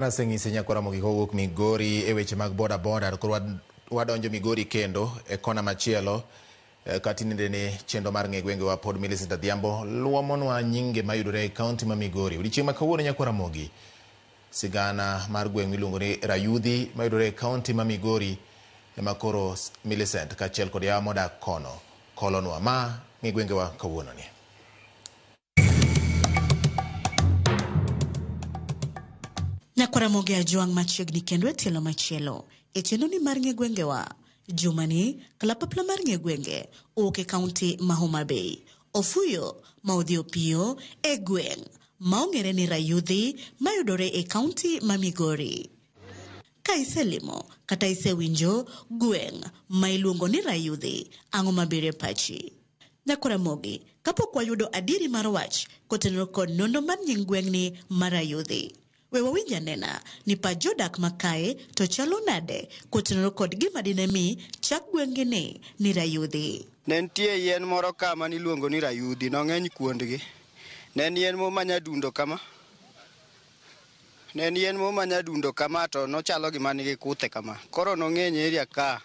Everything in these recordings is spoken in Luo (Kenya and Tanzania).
Naseng'ise nyakora mogi kowuok Migori e weche mag boda boda koro wadonjo Migori kendo e kona machielo katininde ni chendo mar ng'e gwenge wa pod Millicent Adhiambo luomonwa nyinge mayudore e kaunti ma Migori. Odiochieng' ma kawuono nyakora mogi sigana mar gweng' miluongo ni Rayudhi mayudore e kaunti ma Migori ema koro Millicent kaachiel kod yawa modak kono kolonwa ma ng'e gwenge wa kawuono ni. Nyakora mogi ajuang' machiegni kendo e tielo machielo e chenoni mar ng'e gwenge wa jumani kalapapla mar ng'e gwenge owuok e kaunti ma Homa Bay ofuyo ma odhi opiyo e gweng' ma ong'ere ni Rayudhi mayudore e kaunti ma Migori. Ka iselimo kata isewinjo gweng' ma iluongo ni Rayudhi, ang'o mabiro e pachi? Nyakora mogi kapok wayudo adieri mar wach kotenore kod nonro mar nying gweng'ni mar Rayudhi, we wawinj anena ni pa jodak makae to chalo nade kotenore kod gima dine mi chak gweng'ni ni Rayudhi. Ne nitie yien moro kama niluongo ni Rayudhi, nong'eny kuondgi. Ne en yien mo manyadundo kama. Ne en yien mo manyadundo kama to nochalo gima nigi kuthe kama. Koro nong'eny area ka.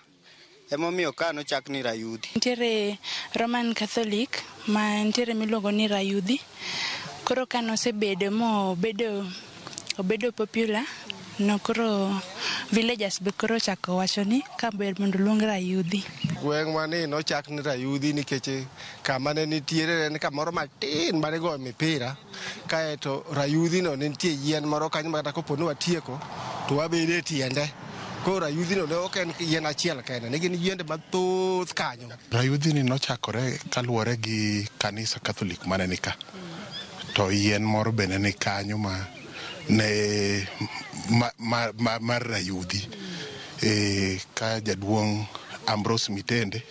Emomiyo ka nochak ni Rayudhi. Nitiere Roman Catholic ma nitiere miluongo ni Rayudhi. Koro ka nosebedo obedo popular no koro villagers be koro chako wacho ni kaber mondo luong Rayudhi. Gweng' mani nochak ni Rayudhi nikech kama ne nitiere en kamoro matin mane go mipira kaeto Rayudhi no ne nitie yien moro kanyo ma kata kopo ni watieko to wabede tiende. Koro Rayudhi no ne ok en yien achiel kende, ne gin yiende mathoth kanyo. Rayudhi ni nochakore kaluwore gi kanisa Catholic mane nika. To yien moro bende ni kanyo mar Rayudhi ka jaduong' Ambrose Mitende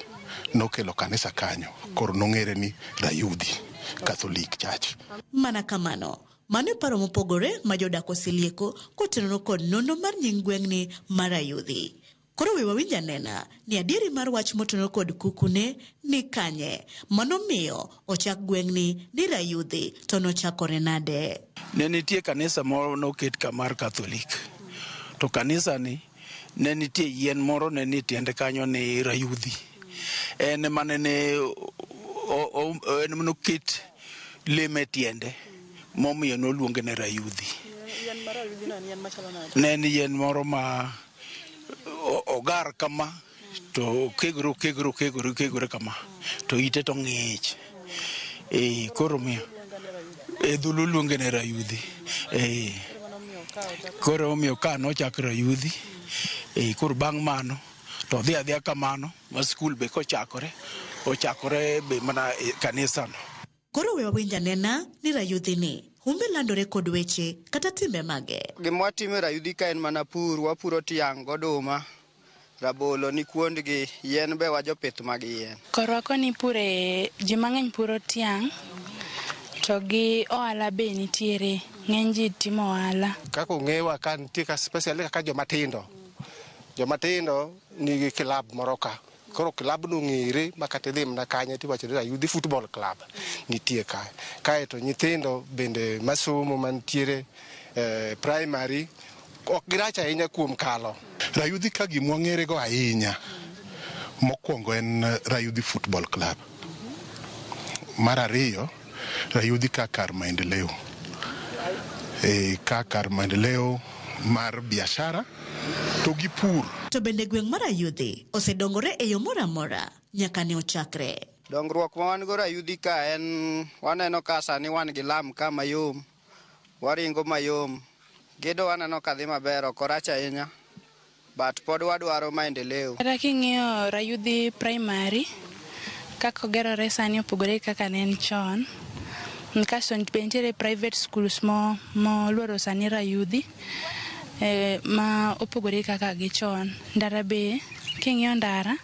nokelo kanisa kanyo koro nong'ere ni Rayudhi Catholic Church. Mana kamano mane paro mopogore ma jodak oselieko kotenore kod nonro mar nying gweng'ni mar Rayudhi. Koro we wawinj anena ni adieri mar wach motenore kod kukune ni kanye manomiyo ochak gweng'ni ni Rayudhi to nochakore nade. Ne nitie kanisa moro noket ka mar Catholic. To kanisa ni ne nitie yien moro ne ni tiende kanyo ni Rayudhi. En mane ne noket leme tiende momiyo noluonge ne Rayudhi. Ne en yien moro ma ogar kama to kegro kama to ite to ng'ich. Koro miyo dhulu luonge ne Rayudhi. Koro omiyo ka nochak Rayudhi. Koro bang' mano to dhi adhiya kamano ma skul be ochakore be mana kanisa no. Koro we wawinj anena ni Rayudhi ni humbe landore kod weche kata timbe mage. Gima watimo Rayudhi ka en mana pur, wapuro tiang' goduma, rabolo ni kuondgi, yien be wajopith mag yien. Korwa koni pure ji mang'eny puro tiang' to gi ohala be nitiere, ng'eny ji timo ohala. Kako ng'ewa ka nitie ka especially kaka jomatindo nigi club moro ka. Koro club no ng'ire makata idhi mana kanyo tiwacho ni Rayudhi Football Club nitie ka. Kaeto nyithindo bende masomo mantiere primary ok giracha ahinya kuom kalo. Rayudhi ka gimwa ng'ere go ahinya mokwongo en Rayudhi Football Club. Mar ariyo Rayudhi ka kar maendeleo. Ka kar maendeleo mar biashara to gi pur. To bende gweng' mar Rayudhi osedongore e yo mora mora nyaka ne ochakre. Dongruok ma wan go Rayudhi ka en waneno ka sani wan gi lam ka mayom, waringo mayom, gedo waneno ka dhi maber ok orach ahinya, but pod wadwaro maendeleo. Kata king'iyo Rayudhi primary kaka ogerore sani opogore kaka ne en chon. Kasto be nitiere private schools moluoro sani Rayudhi ma opogore kaka gi chon. Ndara be king'iyo ndara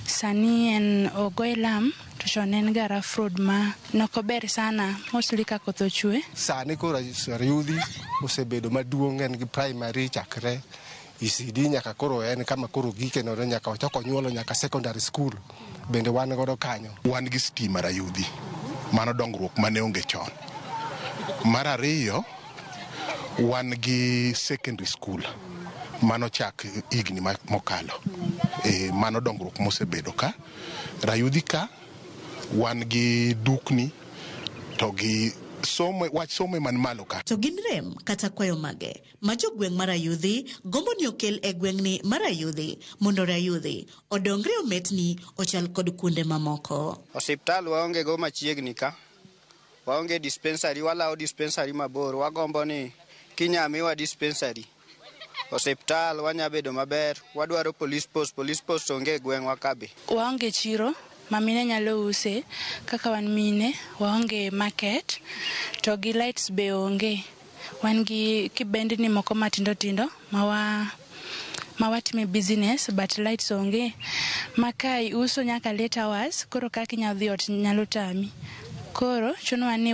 sani en ogoy lam to chon en ga rough road ma nokober sana mostly ka koth ochwe. Sani koro Rayudhi osebedo maduong' en gi primary chakre ECD nyaka koro en kama koro gike no nyaka ochako nyuolo nyaka secondary school bende wan godo kanyo. Wan gi stima Rayudhi, mano dongruok mane onge chon. Mar ariyo wan gi secondary school mano chak igni mokalo mano dongruok mosebedo ka. Rayudhi ka wan gi dukni to gi wach somo man malo ka. To gin rem kata kwayo mage ma jogweng' mar Rayudhi gombo ni okel e gweng'ni mar Rayudhi mondo Rayudhi odongre ometni ochal kod kuonde mamoko. Osiptal waonge go machiegni ka, waonge dispensary, walao dispensary mabor. Wagombo ni kinyamiwa dispensary, osiptal wanya bedo maber. Wadwaro police post onge gweng'wa kabe. Waonge chiro mamine nyalo use, kaka wan mine waonge market, to gi lights be onge. Wan gi kibendni moko matindo tindo mawatime business but lights onge. Makai uso nyaka late hours, koro kaka inyalo dhi ot nyalo tami. Koro chunwa ni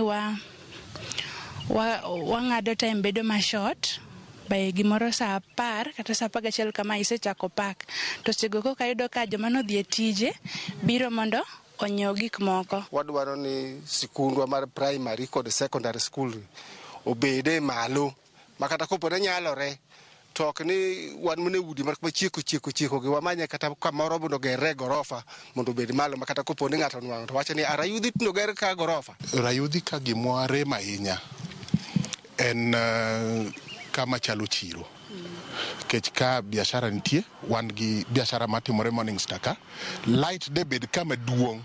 wang'ado time bedo ma short. By gimoro sa 10 kata sa 11 kama isechako pak, to sego ko kayudo ka joma nodhi e tije biro mondo onyiew gik moko. Wadwaro ni sikundwa mar primary kod secondary school obede malo makata kopore nyalore, to ok ni wan mune udi mar chieko gi wamanye kata kamoro mondo gerre gorofa mondo obed malo makata kopone ng'ato nwang'o to wacho ni Rayudhi no ger ka gorofa. Rayudhi ka gimware mahinya en kama chalo chiro. Kech ka biashara nitie, wan gi biashara matimore Morning Star ka. Light de bed kama duong'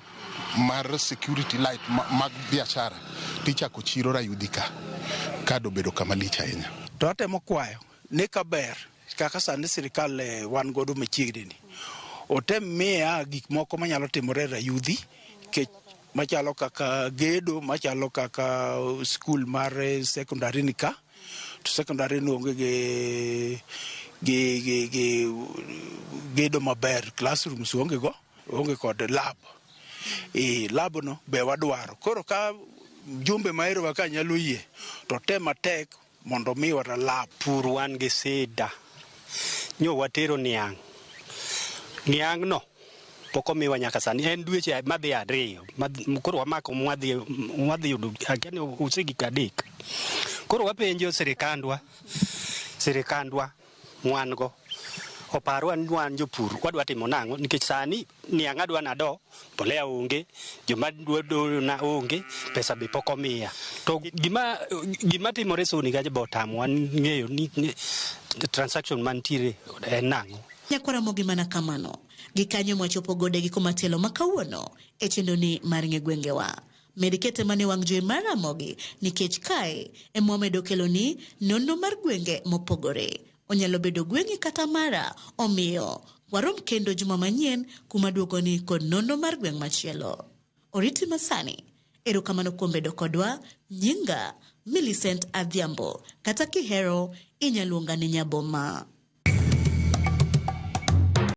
mar security light mag biashara. Tichako chiro Rayudhi ka do bedo kama lich ahinya. To atemo kwayo ni kaber kaka sani sirikal wan godo machiegni ni otem miya gik moko manyalo timore Rayudhi, kech machalo kaka gedo, machalo kaka school mar secondary ni ka. To secondary no onge gedo maber, classrooms onge go, onge kod lab. Lab no be wadwaro. Koro ka jumbe maero ka nyalo yie to tema tek mondo mi wara lab. Pur wan gi sida. Nyo watero niang'. Niang' no poko miwa nyaka sani en dweche madhi 2. Koro wamako mwadhi yudo akani usigi kadek. Koro wapenjo sirikandwa mwango oparwa ni wan jopur wadwa timo nang'o nikech sani niang' adwa nado mbolea onge, joma dwa na onge, pesa be pok omiya. To gima timore soni gaje botamwa ng'eyo ni transaction mantiere en nang'o. Nyakwara mogi mana kamano gikanyo mwachopo gode gi komatelo makawuono e chendoni mar ng'egwengewa. Medikete mane wang' jowi mar Ramogi nikech kae emomedo kelo ni nono mar gwenge mopogore. Onyalo bedo gweng'i kata mara, omiyo warom kendo juma manyien kuma duogo ni kod nono mar gweng' machielo. Oriti Masani, erokamano kuom bedo kodwa. Nyinga Millicent Adhiambo, kata kihero inyaluonga ni Nyaboma.